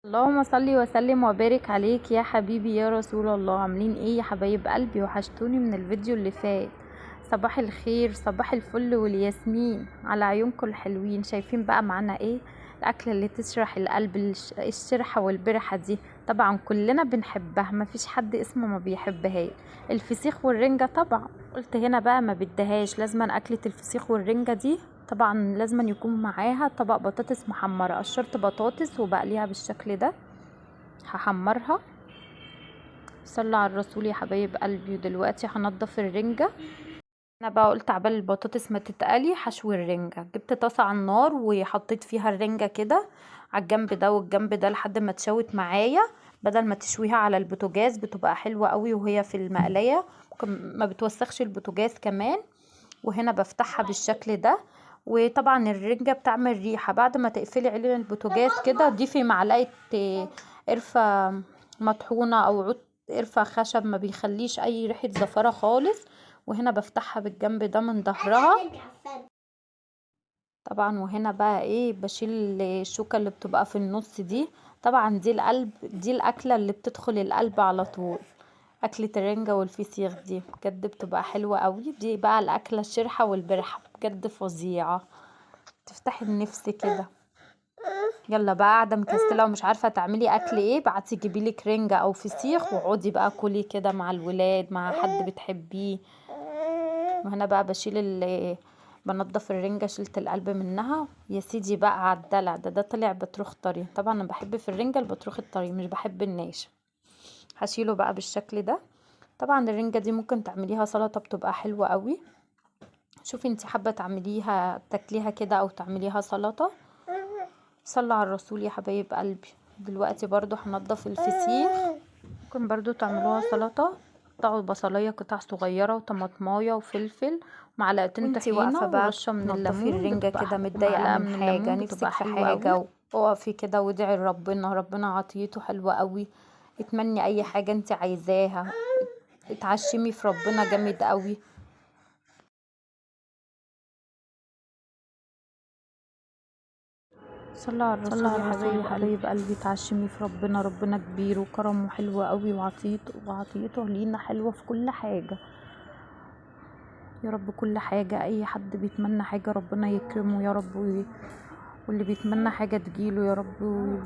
اللهم صل وسلم وبارك عليك يا حبيبي يا رسول الله. عاملين ايه يا حبايب قلبي؟ وحشتوني من الفيديو اللي فات. صباح الخير، صباح الفل والياسمين على عيونكم الحلوين. شايفين بقى معانا ايه؟ الاكل اللي تشرح القلب، الشرحه والبرحه دي طبعا كلنا بنحبها، مفيش حد اسمه ما بيحبهاش. الفسيخ والرنجه طبعا قلت هنا بقى ما بدهاش، لازما اكله الفسيخ والرنجه دي طبعا لازم يكون معاها طبق بطاطس محمره. قشرت بطاطس وبقليها بالشكل ده، هحمرها. صلى على الرسول يا حبايب قلبي. ودلوقتي هنضف الرنجه. انا بقى قلت عبال البطاطس ما تتقلي هشوي الرنجه. جبت طاسه على النار وحطيت فيها الرنجه كده على الجنب ده والجنب ده لحد ما تشوت معايا، بدل ما تشويها على البوتاجاز بتبقى حلوه قوي وهي في المقليه، ممكن ما بتوسخش البوتاجاز كمان. وهنا بفتحها بالشكل ده. وطبعا الرنجة بتعمل ريحة، بعد ما تقفلي علبة البوتاجاز كده ضيفي معلقة قرفة مطحونة او عود قرفة خشب، ما بيخليش اي ريحة زفرة خالص. وهنا بفتحها بالجنب ده من ظهرها طبعا. وهنا بقى ايه، بشيل الشوكة اللي بتبقى في النص دي. طبعا دي القلب، دي الاكلة اللي بتدخل القلب على طول. اكلة الرنجة والفسيخ دي بجد بتبقى حلوة قوي. دي بقى الاكلة الشرحة والبرحة بجد فظيعة، تفتحي النفس كده. يلا بقى قاعدة مكسلة ومش عارفة تعملي اكل ايه، بعتي جيبيلك رنجة او فسيخ واقعدي بقى كلي كده مع الولاد، مع حد بتحبيه. وهنا بقى بنضف الرنجة، شلت القلب منها يا سيدي بقى على الدلع ده طلع بطروخ طري. طبعا انا بحب في الرنجة البطروخ الطري، مش بحب الناشف. هشيله بقى بالشكل ده. طبعا الرنجة دي ممكن تعمليها سلطة بتبقى حلوة قوي. شوفي انتي حابة تعمليها تاكليها كده او تعمليها سلطة. صلى على الرسول يا حبايب قلبي. دلوقتي برضو هنضف الفسيخ، ممكن برضو تعملوها سلطة. قطعوا بصلايه قطع صغيره وطماطمايه وفلفل ومعلقتين طحينه ورشه من الليمون. الرنجه كده متضايقه من حاجه، نفسك في حاجه وقفي كده وادعي لربنا، ربنا عطيته حلوه قوي. اتمني اي حاجه انت عايزاها، اتعشمي في ربنا جامد قوي. صلى على الرسول يا حبايب قلبي. اتعشمي في ربنا، ربنا كبير وكرمه حلو قوي، وعطيته لينا حلوه في كل حاجه. يا رب كل حاجه، اي حد بيتمنى حاجه ربنا يكرمه يا رب، واللي بيتمنى حاجه تجيله يا رب،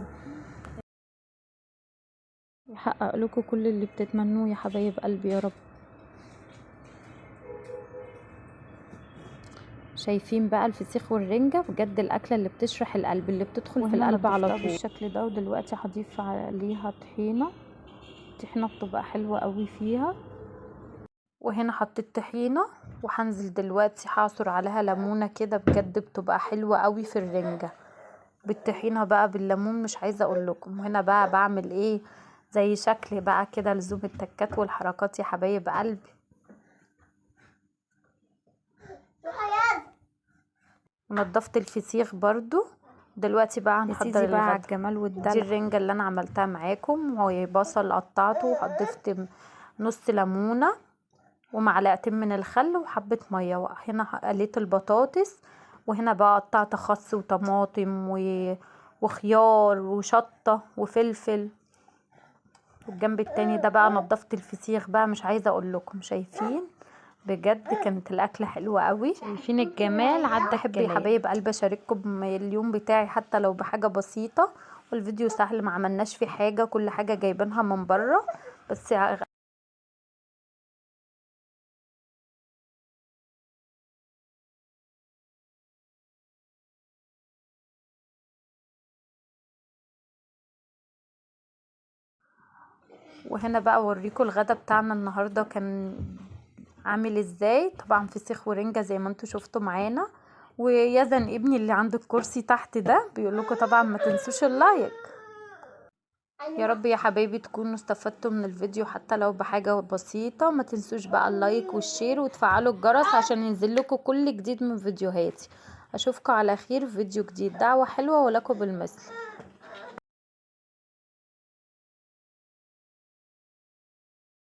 يحقق لكم كل اللي بتتمنوه يا حبايب قلبي يا رب. شايفين بقى الفسيخ والرنجة بجد الأكلة اللي بتشرح القلب، اللي بتدخل في القلب على طول بالشكل ده. ودلوقتي هضيف عليها طحينة بتبقى حلوة قوي فيها. وهنا حطيت طحينة وهنزل دلوقتي هعصر عليها ليمونة كده، بجد بتبقى حلوة قوي في الرنجة بالطحينة بقى بالليمون، مش عايزة اقول لكم. وهنا بقى بعمل ايه، زي شكل بقى كده لزوم التكات والحركات يا حبايب قلبي. ونضفت الفسيخ برضو. دلوقتي بقى هنحضر الغدا على الجمال والدلع. دي الرنجة اللي انا عملتها معاكم، وبصل قطعته وضفت نص ليمونة ومعلقتين من الخل وحبة مية. وهنا قليت البطاطس. وهنا بقى قطعت خس وطماطم وخيار وشطة وفلفل. والجنب التاني ده بقى نضفت الفسيخ بقى، مش عايزة اقول لكم. شايفين بجد كانت الاكله حلوه قوي. شايفين الجمال عدى. احب يا حبايب قلبي اشارككم اليوم بتاعي حتى لو بحاجه بسيطه، والفيديو سهل ما عملناش فيه حاجه، كل حاجه جايبينها من بره بس. وهنا بقى اوريكم الغدا بتاعنا النهارده كان عامل ازاي. طبعا فسيخ ورنجة زي ما انتوا شفتوا معانا. ويزن ابني اللي عند الكرسي تحت ده بيقول لكم طبعا ما تنسوش اللايك. يا رب يا حبايبي تكونوا استفدتوا من الفيديو حتى لو بحاجة بسيطة. ما تنسوش بقى اللايك والشير وتفعلوا الجرس عشان ينزل لكم كل جديد من فيديوهاتي. اشوفكم على خير في فيديو جديد. دعوة حلوة ولكم بالمثل.